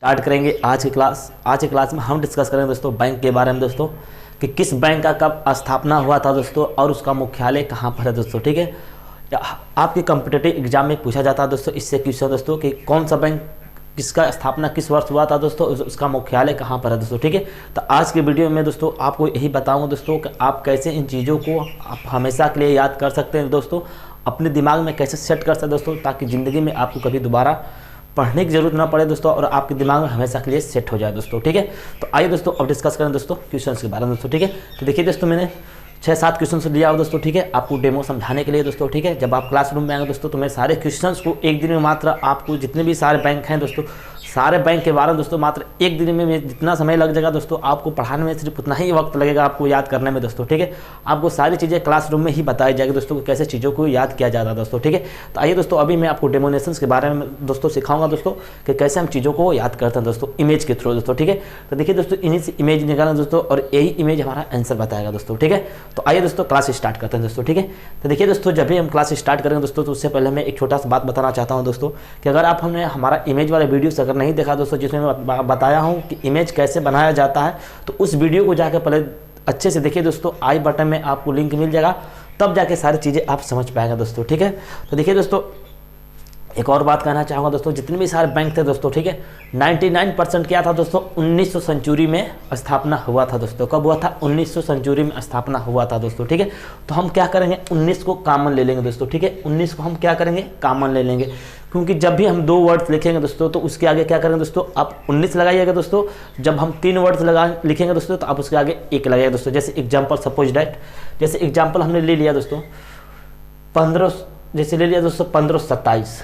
Start करेंगे आज की क्लास में हम डिस्कस करेंगे दोस्तों बैंक के बारे में दोस्तों कि किस बैंक का कब स्थापना हुआ था दोस्तों और उसका मुख्यालय कहाँ पर है दोस्तों। ठीक है, आपके कॉम्पिटिटिव एग्जाम में पूछा जाता है दोस्तों इससे क्वेश्चन दोस्तों कि कौन सा बैंक किसका स्थापना किस वर्ष हुआ था दोस्तों, उसका मुख्यालय कहाँ पर है दोस्तों। ठीक है, तो आज के वीडियो में दोस्तों आपको यही बताऊंगा दोस्तों कि आप कैसे इन चीज़ों को आप हमेशा के लिए याद कर सकते हैं दोस्तों, अपने दिमाग में कैसे सेट कर सकते हैं दोस्तों, ताकि ज़िंदगी में आपको कभी दोबारा पढ़ने की जरूरत ना पड़े दोस्तों और आपके दिमाग में हमेशा के लिए सेट हो जाए दोस्तों। ठीक है, तो आइए दोस्तों अब डिस्कस करें दोस्तों क्वेश्चंस के बारे में दोस्तों। ठीक है, तो देखिए दोस्तों मैंने 6-7 क्वेश्चन लिया हो दोस्तों। ठीक है, आपको डेमो समझाने के लिए दोस्तों। ठीक है, जब आप क्लासरूम में आएंगे दोस्तों तो मैं सारे क्वेश्चंस को एक दिन में मात्र आपको जितने भी सारे बैंक हैं दोस्तों, सारे बैंक के बारे में दोस्तों मात्र एक दिन में जितना समय लग जाएगा दोस्तों आपको पढ़ाने में सिर्फ उतना ही वक्त लगेगा आपको याद करने में दोस्तों। ठीक है, आपको सारी चीज़ें क्लासरूम में ही बताई जाएगी दोस्तों कि कैसे चीज़ों को याद किया जाता है दोस्तों। ठीक है, तो आइए दोस्तों अभी मैं आपको डेमोनेशंस के बारे में दोस्तों सिखाऊंगा दोस्तों कि कैसे हम चीज़ों को याद करते हैं दोस्तों इमेज के थ्रू दोस्तों। ठीक है, तो देखिए दोस्तों इन्हीं से इमेज निकालना दोस्तों और यही इमेज हमारा आंसर बताएगा दोस्तों। ठीक है, तो आइए दोस्तों क्लास स्टार्ट करते हैं दोस्तों। ठीक है, तो देखिए दोस्तों जब भी हम क्लास स्टार्ट करेंगे दोस्तों तो उससे पहले मैं एक छोटा सा बात बताना चाहता हूं दोस्तों कि अगर आप हमने हमारा इमेज वाले वीडियोस अगर नहीं देखा दोस्तों जिसमें मैं बताया हूं कि इमेज कैसे बनाया जाता है, तो उस वीडियो को जाकर पहले अच्छे से देखिए दोस्तों, आई बटन में आपको लिंक मिल जाएगा, तब जाके सारी चीज़ें आप समझ पाएंगे दोस्तों। ठीक है, तो देखिए दोस्तों एक और बात कहना चाहूँगा दोस्तों, जितने भी सारे बैंक थे दोस्तों, ठीक है 99% क्या था दोस्तों 1900 सेंचुरी में स्थापना हुआ था दोस्तों। कब हुआ था? 1900 सेंचुरी में स्थापना हुआ था दोस्तों। ठीक है, तो हम क्या करेंगे 19 को कॉमन ले लेंगे दोस्तों। ठीक है, 19 को हम क्या करेंगे कॉमन ले लेंगे, क्योंकि जब भी हम 2 वर्ड्स लिखेंगे दोस्तों तो उसके आगे क्या करेंगे दोस्तों आप 19 लगाइएगा दोस्तों। जब हम 3 वर्ड्स लिखेंगे दोस्तों तो आप उसके आगे 1 लगाइएगा दोस्तों। जैसे एग्जाम्पल सपोज डैट, जैसे एग्जाम्पल हमने ले लिया दोस्तों 15, जैसे ले लिया दोस्तों 1527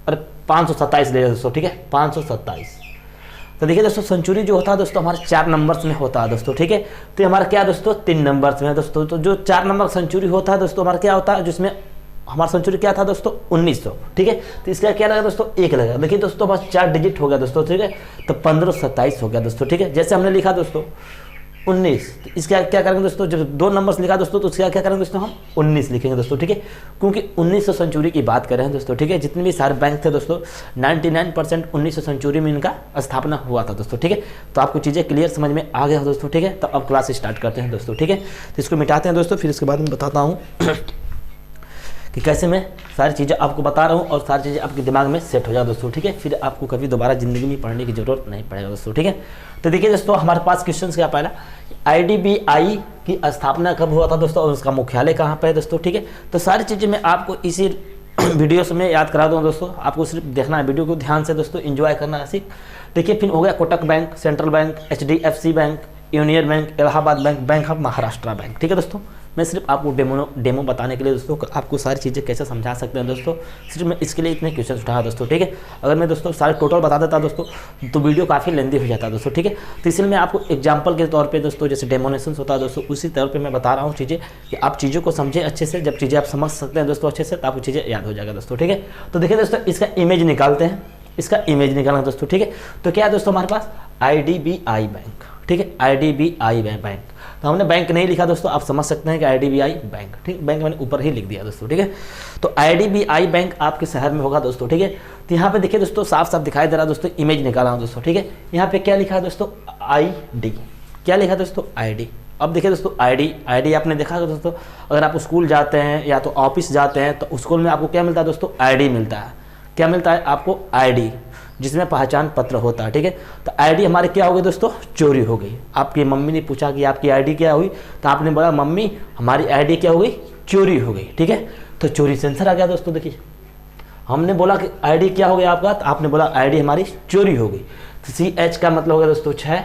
और 527 ले लिया दोस्तों। ठीक है, 527। तो देखिए दोस्तों सेंचुरी जो होता है दोस्तों हमारे 4 नंबर्स में होता है दोस्तों। ठीक है, तो हमारा क्या दोस्तों 3 नंबर्स में है दोस्तों। तो जो 4 नंबर सेंचुरी होता है दोस्तों हमारा क्या होता है, जिसमें हमारा सेंचुरी क्या था दोस्तों 1900। ठीक है, तो इसका क्या लगा दोस्तों 1 लगा। देखिए दोस्तों बस 4 डिजिट हो गया दोस्तों। ठीक है, तो 1527 हो गया दोस्तों। ठीक है, जैसे हमने लिखा दोस्तों 19, तो इसका क्या करेंगे दोस्तों, जब 2 नंबर्स लिखा दोस्तों तो उसका क्या करेंगे दोस्तों हम 19 लिखेंगे दोस्तों। ठीक है, क्योंकि 1900 सेंचुरी की बात कर रहे हैं दोस्तों। ठीक है, जितने भी सारे बैंक थे दोस्तों 99% 1900 सेंचुरी में इनका स्थापना हुआ था दोस्तों। ठीक है, तो आपको चीज़ें क्लियर समझ में आ गया दोस्तों। ठीक है, तो अब क्लास स्टार्ट करते हैं दोस्तों। ठीक है, तो इसको मिटाते हैं दोस्तों, फिर इसके बाद मैं बताता हूँ कि कैसे मैं सारी चीज़ें आपको बता रहा हूँ और सारी चीज़ें आपके दिमाग में सेट हो जाए दोस्तों। ठीक है, फिर आपको कभी दोबारा ज़िंदगी में पढ़ने की जरूरत नहीं पड़ेगा दोस्तों। ठीक है, तो देखिए दोस्तों हमारे पास क्वेश्चन क्या पहला, IDBI की स्थापना कब हुआ था दोस्तों और उसका मुख्यालय कहाँ पर है दोस्तों। ठीक है, तो सारी चीज़ें मैं आपको इसी वीडियोस में याद करा दूँ दोस्तों, आपको सिर्फ देखना है वीडियो को ध्यान से दोस्तों, एंजॉय करना है सिर्फ। देखिए फिर हो गया Kotak bank, central bank, HDFC bank, union bank, Allahabad bank, bank of Maharashtra bank. ठीक है दोस्तों, मैं सिर्फ आपको डेमो बताने के लिए दोस्तों आपको सारी चीज़ें कैसे समझा सकते हैं दोस्तों, सिर्फ मैं इसके लिए इतने क्वेश्चन उठाया दोस्तों। ठीक है, अगर मैं दोस्तों सारे टोटल बता देता दोस्तों तो वीडियो काफ़ी लेंदी हो जाता है दोस्तों। ठीक है, तो इसलिए मैं आपको एग्जाम्पल के तौर पे दोस्तों जैसे डेमोनेशंस होता है दोस्तों उसी तौर पे मैं बता रहा हूँ चीज़ें कि आप चीज़ों को समझें अच्छे से। जब चीज़ें आप समझ सकते हैं दोस्तों अच्छे से तो आपको चीज़ें याद हो जाएगा दोस्तों। ठीक है, तो देखिए दोस्तों इसका इमेज निकालते हैं, इसका इमेज निकालना दोस्तों। ठीक है, तो क्या है दोस्तों हमारे पास IDBI बैंक। ठीक है, IDBI बैंक, तो हमने बैंक नहीं लिखा दोस्तों, आप समझ सकते हैं कि IDBI बैंक। ठीक, बैंक मैंने ऊपर ही लिख दिया दोस्तों। ठीक है, तो IDBI बैंक आपके शहर में होगा दोस्तों। ठीक है, तो यहाँ पे देखिए दोस्तों साफ साफ दिखाई दे रहा है दोस्तों, इमेज निकाला हूँ दोस्तों। ठीक है, यहाँ पे क्या लिखा है दोस्तों ID, क्या लिखा है दोस्तों ID। अब देखिए दोस्तों ID आपने देखा दोस्तों, अगर आप स्कूल जाते हैं या तो ऑफिस जाते हैं तो स्कूल में आपको क्या मिलता है दोस्तों ID मिलता है। क्या मिलता है आपको ID, जिसमें पहचान पत्र होता है। ठीक है, तो ID हमारे क्या हो गई दोस्तों चोरी हो गई। आपकी मम्मी ने पूछा कि आपकी ID क्या हुई, तो आपने बोला मम्मी हमारी ID क्या हो गई चोरी हो गई। ठीक है, तो चोरी से आंसर आ गया दोस्तों। देखिए हमने बोला कि ID क्या हो गया आपका, तो आपने बोला ID हमारी चोरी हो गई। तो CH का मतलब हो गया दोस्तों 6,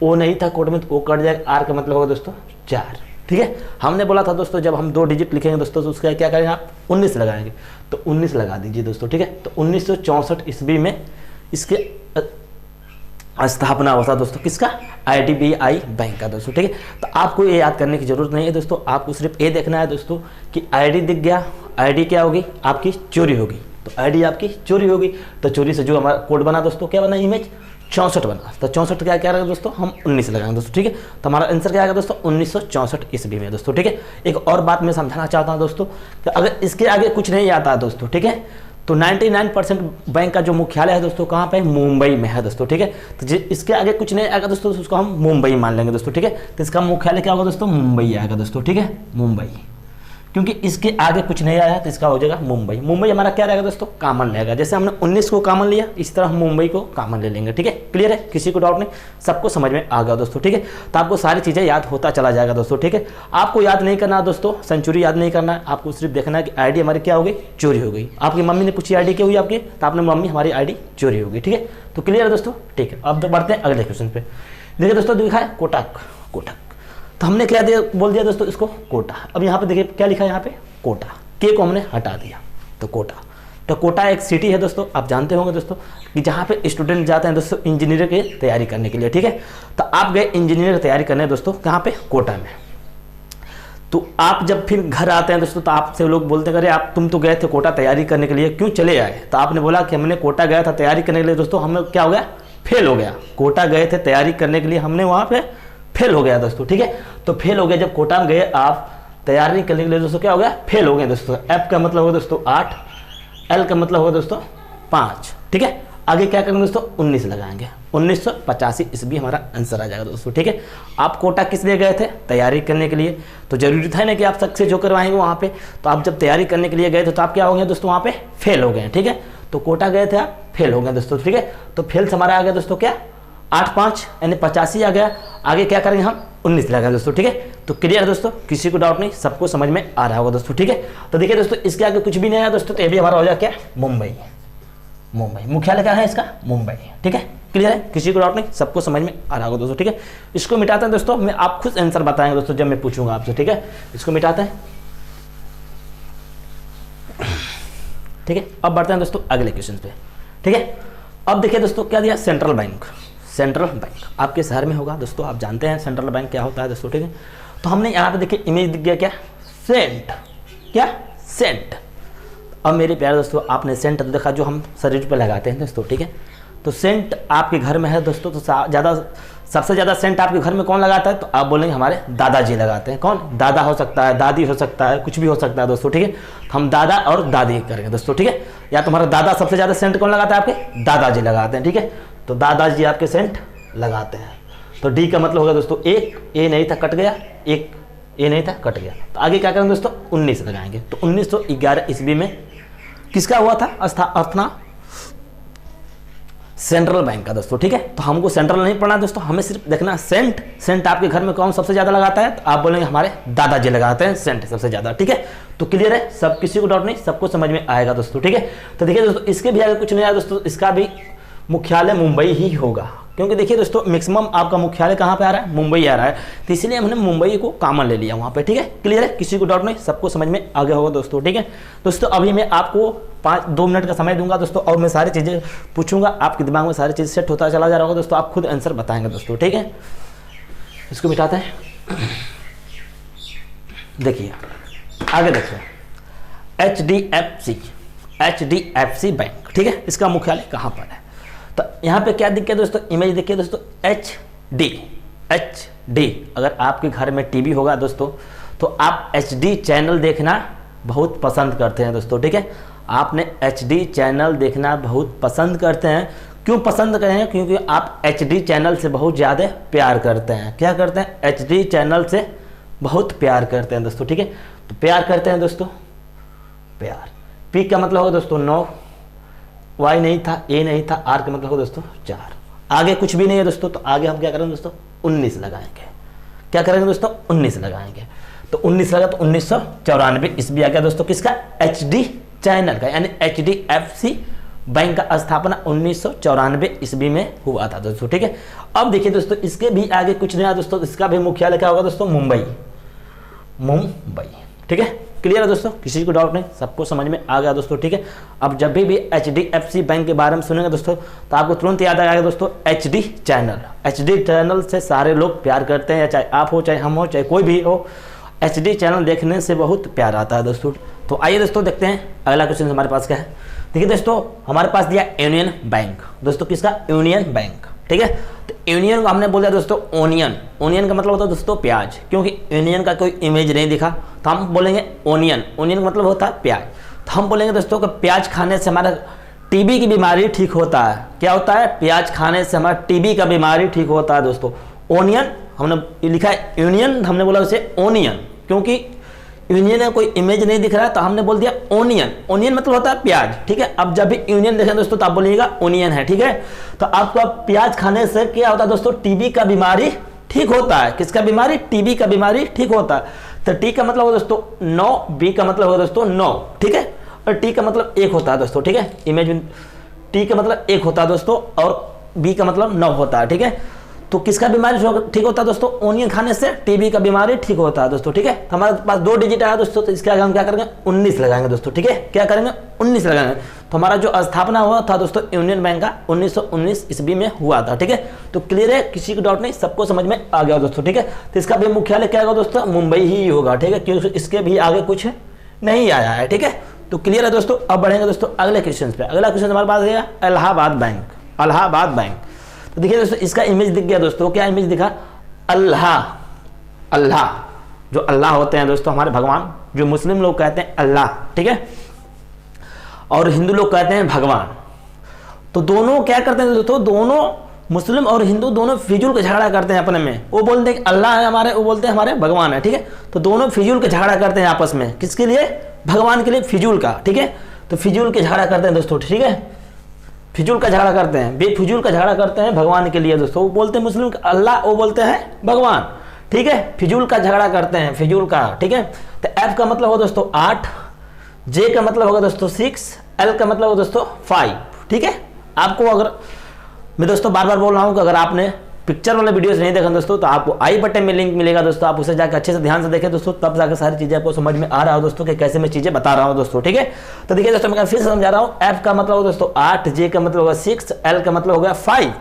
O नहीं था कोड में तो O कट जाएगा, R का मतलब होगा दोस्तों 4। ठीक है, हमने बोला था दोस्तों जब हम 2 डिजिट लिखेंगे दोस्तों तो उसका क्या करेंगे आप 19 लगाएंगे, तो 19 लगा दीजिए दोस्तों। ठीक है, तो 1964 ईस्वी में इसके स्थापना हुआ था दोस्तों, किसका IDBI बैंक का दोस्तों। ठीक है, तो आपको ये याद करने की जरूरत नहीं है दोस्तों, आपको सिर्फ ये देखना है दोस्तों कि ID दिख गया, ID क्या होगी आपकी चोरी होगी, तो ID आपकी चोरी होगी। तो चोरी से जो हमारा कोड बना दोस्तों क्या बना इमेज 64 बना, तो 64 क्या क्या रहेगा दोस्तों हम 19 लगाएंगे दोस्तों। ठीक है, तो हमारा आंसर क्या आएगा दोस्तों 1964 ईस्वी में दोस्तों। ठीक है, एक और बात मैं समझाना चाहता हूँ दोस्तों कि अगर इसके आगे कुछ नहीं आता है दोस्तों, ठीक है, तो 99% बैंक का जो मुख्यालय है दोस्तों कहाँ पे है? मुंबई में है दोस्तों, ठीक है। तो इसके आगे कुछ नहीं आएगा दोस्तों, उसको हम मुंबई मान लेंगे दोस्तों, ठीक है। तो इसका मुख्यालय क्या होगा दोस्तों? मुंबई आएगा दोस्तों, ठीक है, मुंबई। क्योंकि इसके आगे कुछ नहीं आया तो इसका हो जाएगा मुंबई। मुंबई हमारा क्या रहेगा दोस्तों? कॉमन रहेगा। जैसे हमने 19 को कॉमन लिया, इस तरह हम मुंबई को कॉमन ले लेंगे, ठीक है। क्लियर है? किसी को डाउट नहीं, सबको समझ में आ गया दोस्तों, ठीक है। तो आपको सारी चीज़ें याद होता चला जाएगा दोस्तों, ठीक है। आपको याद नहीं करना दोस्तों, सेंचुरी याद नहीं करना है, आपको सिर्फ देखना है कि आईडी हमारी क्या हो गई? चोरी हो गई। आपकी मम्मी ने पूछी आईडी क्या हुई आपकी, तो आपने मम्मी हमारी आईडी चोरी हो गई, ठीक है। तो क्लियर है दोस्तों, ठीक है। अब तो बढ़ते हैं अगले क्वेश्चन पे। देखिए दोस्तों, दिखा है कोटक, कोटक। तो हमने क्या दिया, बोल दिया दोस्तों इसको कोटा। अब यहाँ पे देखिए क्या लिखा है, यहाँ पे कोटा, के को हमने हटा दिया तो कोटा। तो कोटा एक सिटी है दोस्तों, आप जानते होंगे दोस्तों कि जहाँ पे स्टूडेंट जाते हैं दोस्तों इंजीनियर की तैयारी करने के लिए, ठीक है। तो आप गए इंजीनियर की तैयारी करने दोस्तों कहाँ पे? कोटा में। तो आप जब फिर घर आते हैं दोस्तों तो आपसे लोग बोलते हैं, आप तुम तो गए थे कोटा तैयारी करने के लिए, क्यों चले आए? तो आपने बोला कि हमने कोटा गया था तैयारी करने के लिए दोस्तों, हमें क्या हो गया? फेल हो गया। कोटा गए थे तैयारी करने के लिए, हमने वहाँ पे फेल हो गया दोस्तों, ठीक है। तो फेल हो गया, जब कोटा में गए आप तैयारी करने के लिए दोस्तों क्या हो गया? फेल हो गए दोस्तों। एफ का मतलब होगा दोस्तों 8, एल का मतलब होगा दोस्तों 5, ठीक है। आगे क्या करेंगे दोस्तों? 19 लगाएंगे, 1985 ईस्वी हमारा आंसर आ जाएगा दोस्तों, ठीक है। आप कोटा किस लिए गए थे? तैयारी करने के लिए। तो जरूरी था ना कि आप सक्सेस होकर आएंगे वहाँ पे। तो आप जब तैयारी करने के लिए गए थे तो आप क्या हो गए दोस्तों? वहाँ पे फेल हो गए, ठीक है। तो कोटा गए थे आप, फेल हो गए दोस्तों, ठीक है। तो फेल से हमारा आ गया दोस्तों क्या? 8 5 यानी 85 आ गया। आगे क्या करेंगे हम? 19 लगाएंगे दोस्तों, ठीक है। तो क्लियर है दोस्तों, किसी को डाउट नहीं, सबको समझ में आ रहा होगा दोस्तों, ठीक है। तो देखिए दोस्तों, इसके आगे कुछ भी नहीं आया दोस्तों, तो ये भी हमारा हो जाए क्या? मुंबई। मुंबई मुख्यालय क्या है इसका? मुंबई, ठीक है। क्लियर है? किसी को डाउट नहीं, सबको समझ में आ रहा होगा दोस्तों, ठीक है। इसको मिटाते हैं दोस्तों, मैं आप खुद आंसर बताएंगे दोस्तों जब मैं पूछूंगा आपसे, ठीक है। इसको मिटाते हैं, ठीक है। अब बढ़ते हैं दोस्तों अगले क्वेश्चन पे, ठीक है। अब देखिए दोस्तों क्या दिया? Central bank. सेंट्रल बैंक आपके शहर में होगा दोस्तों, आप जानते हैं सेंट्रल बैंक क्या होता है दोस्तों, ठीक है। तो हमने यहाँ पे देखिए इमेज दिख गया क्या? सेंट, क्या? सेंट। अब मेरे प्यारे दोस्तों, आपने सेंट तो देखा जो हम शरीर पर लगाते हैं दोस्तों, ठीक है। तो सेंट आपके घर में है दोस्तों, तो सबसे ज़्यादा सेंट आपके घर में कौन लगाता है? तो आप बोलेंगे हमारे दादाजी लगाते हैं। कौन? दादा हो सकता है, दादी हो सकता है, कुछ भी हो सकता है दोस्तों, ठीक है। तो हम दादा और दादी करेंगे दोस्तों, ठीक है। या तुम्हारा दादा सबसे ज़्यादा सेंट कौन लगाता है? आपके दादाजी लगाते हैं, ठीक है। तो दादाजी आपके सेंट लगाते हैं। तो डी का मतलब होगा दोस्तों 1, ए नहीं था कट गया, 1 ए नहीं था कट गया। तो आगे क्या करेंगे दोस्तों? 19 लगाएंगे। तो 1911 ईस्वी में किसका हुआ था स्थापना? सेंट्रल बैंक का दोस्तों, ठीक है। तो हमको सेंट्रल नहीं पढ़ना दोस्तों, हमें सिर्फ देखना सेंट। सेंट आपके घर में कौन सबसे ज्यादा लगाता है? तो आप बोलेंगे हमारे दादाजी लगाते हैं सेंट सबसे ज्यादा, ठीक है। तो क्लियर है, सब किसी को डाउट नहीं, सबको समझ में आएगा दोस्तों, ठीक है। तो देखिए दोस्तों, इसके भी आगे कुछ नहीं आया दोस्तों, इसका भी मुख्यालय मुंबई ही होगा, क्योंकि देखिए दोस्तों मैक्सिमम आपका मुख्यालय कहाँ पे आ रहा है? मुंबई आ रहा है। तो इसलिए हमने मुंबई को कॉमन ले लिया वहाँ पे, ठीक है। क्लियर है, किसी को डाउट नहीं, सबको समझ में आ गया होगा दोस्तों, ठीक है। दोस्तों अभी मैं आपको 2 मिनट का समय दूंगा दोस्तों, और मैं सारी चीज़ें पूछूंगा, आपके दिमाग में सारी चीज़ सेट होता चला जा रहा होगा दोस्तों, आप खुद आंसर बताएंगे दोस्तों, ठीक है। इसको मिटाते हैं, देखिए आगे देखिए, HDFC बैंक, ठीक है। इसका मुख्यालय कहाँ पर है? तो यहाँ पे क्या दिख गया दोस्तों? इमेज देखिए दोस्तों, HD। अगर आपके घर में टीवी होगा दोस्तों, तो आप HD चैनल देखना बहुत पसंद करते हैं दोस्तों, ठीक है। आपने HD चैनल देखना बहुत पसंद करते हैं। क्यों पसंद करें हैं? क्योंकि आप HD चैनल से बहुत ज़्यादा प्यार करते हैं। क्या करते हैं? HD चैनल से बहुत प्यार करते हैं दोस्तों, ठीक है। तो प्यार करते हैं दोस्तों, प्यार। P का मतलब होगा दोस्तों 9, Y नहीं था, A नहीं था, R का मतलब होगा दोस्तों 4। आगे कुछ भी नहीं है दोस्तों, तो आगे हम क्या करेंगे दोस्तों? 19 लगाएंगे। क्या करेंगे दोस्तों? 19 लगाएंगे। तो 19 लगा तो 1994 ईस्वी आ गया दोस्तों, किसका? HD चैनल का, यानी HDFC बैंक का स्थापना 1994 ईस्वी में हुआ था दोस्तों, ठीक है। अब देखिए दोस्तों, इसके भी आगे कुछ नहीं है दोस्तों, इसका भी मुख्यालय क्या होगा दोस्तों? मुंबई, ठीक है। क्लियर है दोस्तों, किसी को डाउट नहीं, सबको समझ में आ गया दोस्तों, ठीक है। अब जब भी HDFC बैंक के बारे में सुनेंगे दोस्तों, तो आपको तुरंत याद आएगा दोस्तों HD चैनल से सारे लोग प्यार करते हैं, चाहे आप हो, चाहे हम हो, चाहे कोई भी हो, HD चैनल देखने से बहुत प्यार आता है दोस्तों। तो आइए दोस्तों देखते हैं अगला क्वेश्चन हमारे पास क्या है। देखिए दोस्तों, हमारे पास दिया यूनियन बैंक दोस्तों, किसका? यूनियन बैंक, ठीक है। तो यूनियन को हमने बोल दिया दोस्तों ओनियन। ओनियन का मतलब होता है दोस्तों प्याज, क्योंकि यूनियन का कोई इमेज नहीं दिखा, तो हम बोलेंगे ओनियन। ओनियन का मतलब होता है प्याज। तो तो हम बोलेंगे दोस्तों कि प्याज खाने से हमारा टीबी की बीमारी ठीक होता है। क्या होता है? प्याज खाने से हमारा टीबी का बीमारी ठीक होता है दोस्तों। ओनियन हमने लिखा है यूनियन, हमने बोला उसे ओनियन, क्योंकि यूनियन में कोई इमेज नहीं दिख रहा है तो हमने बोल दिया ओनियन। ओनियन मतलब होता है प्याज, ठीक है। अब जब भी यूनियन देखें दोस्तों तो आप बोलिएगा ओनियन है, ठीक है। तो आपको प्याज खाने से क्या होता है दोस्तों? टीबी का बीमारी ठीक होता है। किसका बीमारी? टीबी का बीमारी ठीक होता है। तो टी का मतलब होगा दोस्तों 9, बी का मतलब होगा दोस्तों 9, ठीक है। और टी का मतलब 1 होता है दोस्तों, ठीक है। इमेज टी का मतलब 1 होता है दोस्तों और बी का मतलब 9 होता है, ठीक है। तो किसका बीमारी ठीक होता है दोस्तों? ओनियन खाने से टीबी का बीमारी ठीक होता है दोस्तों, ठीक है। तो हमारे पास 2 डिजिट आया दोस्तों, तो इसके आगे हम क्या करेंगे? 19 लगाएंगे दोस्तों, ठीक है। क्या करेंगे? 19 लगाएंगे। तो हमारा जो स्थापना हुआ था दोस्तों यूनियन बैंक का 1919 ईस्वी में हुआ था, ठीक है। तो क्लियर है, किसी को डाउट नहीं, सबको समझ में आ गया दोस्तों, ठीक है। तो इसका भी मुख्यालय क्या होगा दोस्तों? मुंबई ही होगा, ठीक है, क्योंकि इसके भी आगे कुछ नहीं आया है, ठीक है। तो क्लियर है दोस्तों। अब बढ़ेंगे दोस्तों अगले क्वेश्चन पे। अगला क्वेश्चन हमारे पास है इलाहाबाद बैंक। इलाहाबाद बैंक, तो देखिए दोस्तों इसका इमेज दिख गया दोस्तों। क्या इमेज दिखा? अल्लाह। अल्लाह, जो अल्लाह होते हैं दोस्तों हमारे भगवान, जो मुस्लिम लोग कहते हैं अल्लाह, ठीक है, और हिंदू लोग कहते हैं भगवान। तो दोनों क्या करते हैं दोस्तों? दोनों मुस्लिम और हिंदू दोनों फिजूल का झगड़ा करते हैं अपने में। वो बोलते हैं कि अल्लाह है हमारे, वो बोलते हैं हमारे भगवान है, ठीक है। तो दोनों फिजूल का झगड़ा करते हैं आपस में। किसके लिए? भगवान के लिए, फिजूल का, ठीक है। तो फिजूल के झगड़ा करते हैं दोस्तों, ठीक है। फिजूल का झगड़ा करते हैं, बेफिजूल का झगड़ा करते हैं भगवान के लिए दोस्तों। वो बोलते हैं मुस्लिम अल्लाह, वो बोलते हैं भगवान, ठीक है। फिजूल का झगड़ा करते हैं, फिजूल का, ठीक है। तो एफ का मतलब होगा दोस्तों 8, जे का मतलब होगा दोस्तों 6, एल का मतलब होगा दोस्तों 5, ठीक है। आपको अगर मैं दोस्तों बार बार बोल रहा हूँ कि अगर आपने पिक्चर वाले वीडियोस नहीं देखा दोस्तों तो आपको आई बटन में लिंक मिलेगा दोस्तों, आप उसे जाकर अच्छे से ध्यान से देखें दोस्तों, तब जाकर सारी चीजें आपको समझ में आ रहा हो दोस्तों कि कैसे मैं चीजें बता रहा हूँ दोस्तों, ठीक है। तो देखिए दोस्तों मैं फिर से समझा रहा हूँ। एफ का मतलब होगा दोस्तों 8, जे का मतलब होगा 6, एल का मतलब होगा 5,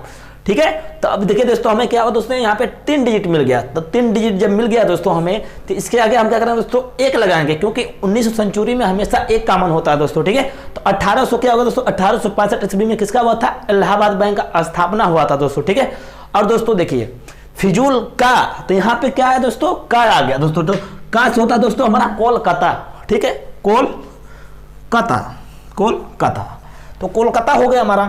ठीक है। तो अब देखिए दोस्तों हमें क्या हुआ दोस्तों, यहाँ पे 3 डिजिट मिल गया। तो 3 डिजिट जब मिल गया दोस्तों हमें, तो इसके आगे हम क्या करेंगे दोस्तों? 1 लगाएंगे, क्योंकि 19वीं सेंचुरी में हमेशा 1 कॉमन होता है दोस्तों, ठीक है। तो 1800 क्या होगा दोस्तों? 1865 ईस्वी में किसका हुआ था? इलाहाबाद बैंक का स्थापना हुआ था दोस्तों, ठीक है। और दोस्तों देखिए फिजूल का, तो यहाँ पे क्या है दोस्तों? का आ गया दोस्तों। तो का से होता है दोस्तों हमारा कोलकाता, ठीक है। कोलकाता, कोलकाता, तो कोलकाता हो गया हमारा।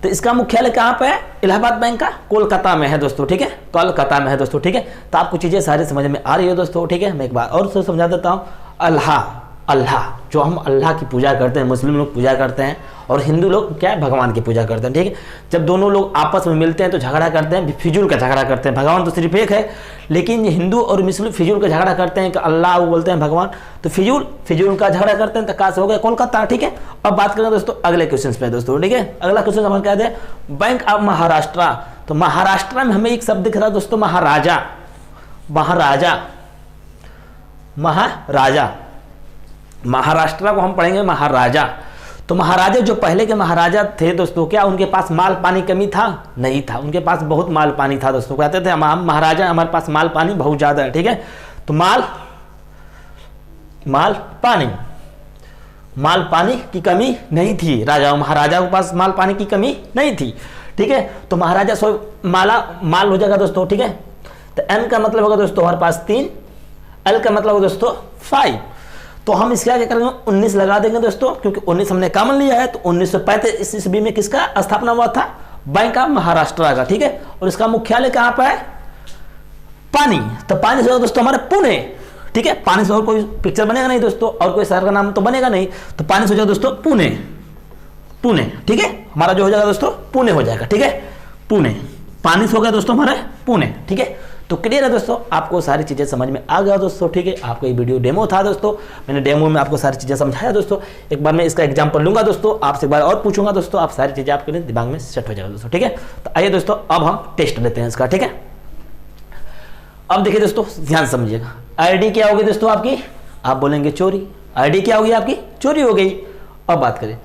तो इसका मुख्यालय कहाँ पे है? इलाहाबाद बैंक का कोलकाता में है दोस्तों, ठीक है। कोलकाता में है दोस्तों, ठीक है। तो आपको चीजें सारी समझ में आ रही है दोस्तों, ठीक है। मैं एक बार और समझा देता हूँ। अल्लाह, अल्लाह, जो हम अल्लाह की पूजा करते हैं, मुस्लिम लोग पूजा करते हैं और हिंदू लोग क्या है? भगवान की पूजा करते हैं, ठीक है। जब दोनों लोग आपस में मिलते हैं तो झगड़ा करते हैं, फिजूल का झगड़ा करते हैं। भगवान तो सिर्फ एक है, लेकिन हिंदू और मुस्लिम फिजूल का झगड़ा करते हैं कि अल्लाह, वो बोलते हैं भगवान। तो फिजूल का झगड़ा करते हैं। तो कहाँ से हो गया? कोलकाता, ठीक है। अब बात करें दोस्तों अगले क्वेश्चन पे दोस्तों, ठीक है। अगला क्वेश्चन हमारे क्या है? Bank of Maharashtra. तो महाराष्ट्र में हमें एक शब्द दिख रहा है दोस्तों, महाराजा। महाराजा, महाराजा, महाराष्ट्र को हम पढ़ेंगे महाराजा। तो महाराजा जो पहले के महाराजा थे दोस्तों, क्या उनके पास माल पानी कमी था? नहीं था, उनके पास बहुत माल पानी था दोस्तों। कहते थे हम महाराजा, हमारे पास माल पानी बहुत ज्यादा है, ठीक है। तो माल पानी की कमी नहीं थी। राजा महाराजा के पास माल पानी की कमी नहीं थी, ठीक है। तो महाराजा सो माल हो जाएगा दोस्तों, ठीक है। तो एम का मतलब होगा दोस्तों हमारे पास 3, एल का मतलब होगा दोस्तों 5। तो हम इसके आगे करेंगे 19 लगा देंगे दोस्तों, क्योंकि 19 हमने कॉमन लिया है। तो 1935 ईस्वी में किसका स्थापना हुआ था? बैंक ऑफ महाराष्ट्र का, ठीक है। और इसका मुख्यालय कहाँ पर है? पानी। तो पानी से दोस्तों हमारे पुणे, ठीक है। पानी से और कोई पिक्चर बनेगा नहीं दोस्तों, और कोई शहर का नाम तो बनेगा नहीं। तो पानी से हो जाएगा दोस्तों पुणे, पुणे, ठीक है। हमारा जो हो जाएगा दोस्तों पुणे हो जाएगा, ठीक है। पुणे, पानी से हो गया दोस्तों हमारे पुणे, ठीक है। तो क्लियर है दोस्तों, आपको सारी चीजें समझ में आ गया दोस्तों, ठीक है। आपको ये वीडियो डेमो था दोस्तों, मैंने डेमो में आपको सारी चीजें समझाया दोस्तों। एक बार मैं इसका एग्जाम्पल लूंगा दोस्तों, आपसे एक बार और पूछूंगा दोस्तों, आप सारी चीजें आपके लिए दिमाग में सेट हो जाएगा दोस्तों, ठीक है। तो आइए दोस्तों अब हम टेस्ट लेते हैं इसका, ठीक है। अब देखिए दोस्तों ध्यान समझिएगा। आईडी क्या होगी दोस्तों आपकी? आप बोलेंगे चोरी। आईडी क्या होगी आपकी? चोरी हो गई। अब बात करें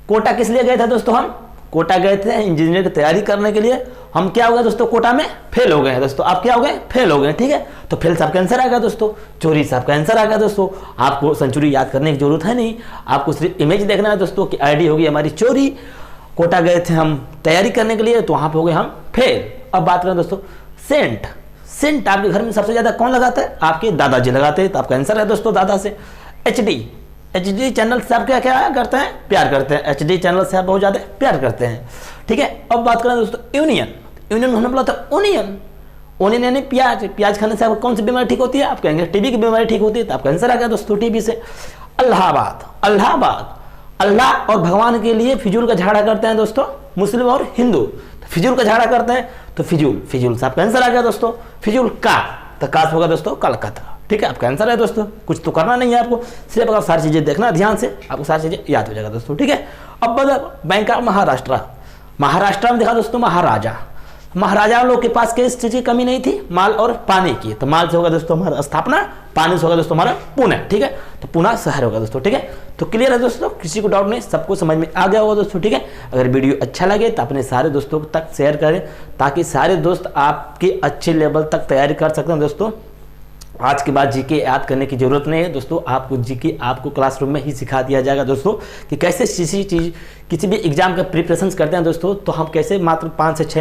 कोटा किस लिए गए थे दोस्तों? हम कोटा गए थे इंजीनियर की तैयारी करने के लिए। हम क्या हो गए दोस्तों? कोटा में फेल हो गए हैं दोस्तों। आप क्या हो गए? फेल हो गए, ठीक है। तो फेल से आपका आंसर आ गया दोस्तों, चोरी से आपका आंसर आ गया दोस्तों। आपको सेंचुरी याद करने की जरूरत है नहीं, आपको सिर्फ इमेज देखना है दोस्तों कि आईडी होगी हमारी चोरी। कोटा गए थे हम तैयारी करने के लिए, तो वहां पे हो गए हम फेल। अब बात करें दोस्तों सेंट। सेंट आपके घर में सबसे ज्यादा कौन लगाता है? आपके दादाजी लगाते हैं, तो आपका आंसर है दोस्तों दादा से। एचडी, HD चैनल से आप क्या क्या करते हैं, प्यार करते हैं। HD चैनल से आप बहुत ज़्यादा प्यार करते हैं, ठीक है। अब बात करें दोस्तों यूनियन, यूनियन हमने बोला था ओनियन, ओनियन यानी प्याज, प्याज खाने से आपको कौन सी बीमारी ठीक होती है, आप कहेंगे टीबी की बीमारी ठीक होती है, तो आपका आंसर आ गया दोस्तों टीबी से। अल्लाहाबाद, अल्लाहाबाद, अल्लाह और भगवान के लिए फिजूल का झगड़ा करते हैं दोस्तों मुस्लिम और हिंदू, तो फिजूल का झगड़ा करते हैं तो फिजूल, फिजूल से आपका आंसर आ गया दोस्तों। फिजूल का, तो काश होगा दोस्तों कलकत्ता, ठीक है, आपका आंसर है दोस्तों। कुछ तो करना नहीं है आपको, सिर्फ अगर सारी चीजें देखना ध्यान से, आपको सारी चीजें याद हो जाएगा दोस्तों, ठीक है। अब बैंक ऑफ महाराष्ट्र, महाराष्ट्र में देखा दोस्तों महाराजा, महाराजा लोग के पास किस चीज की कमी नहीं थी, माल और पानी की, तो माल से होगा दोस्तों हमारा स्थापना, पानी से होगा दोस्तों हमारा पुणे, ठीक है, तो पुणे शहर होगा दोस्तों, ठीक है। तो क्लियर है दोस्तों, किसी को डाउट नहीं, सबको समझ में आ गया होगा दोस्तों, ठीक है। अगर वीडियो अच्छा लगे तो अपने सारे दोस्तों तक शेयर करें, ताकि सारे दोस्त आपके अच्छे लेवल तक तैयारी कर सकते हैं दोस्तों। आज के बाद जीके याद करने की जरूरत नहीं है दोस्तों, आपको जीके आपको क्लासरूम में ही सिखा दिया जाएगा दोस्तों, कि कैसे किसी भी एग्जाम का प्रिपरेशन करते हैं दोस्तों, तो हम कैसे मात्र 5 से 6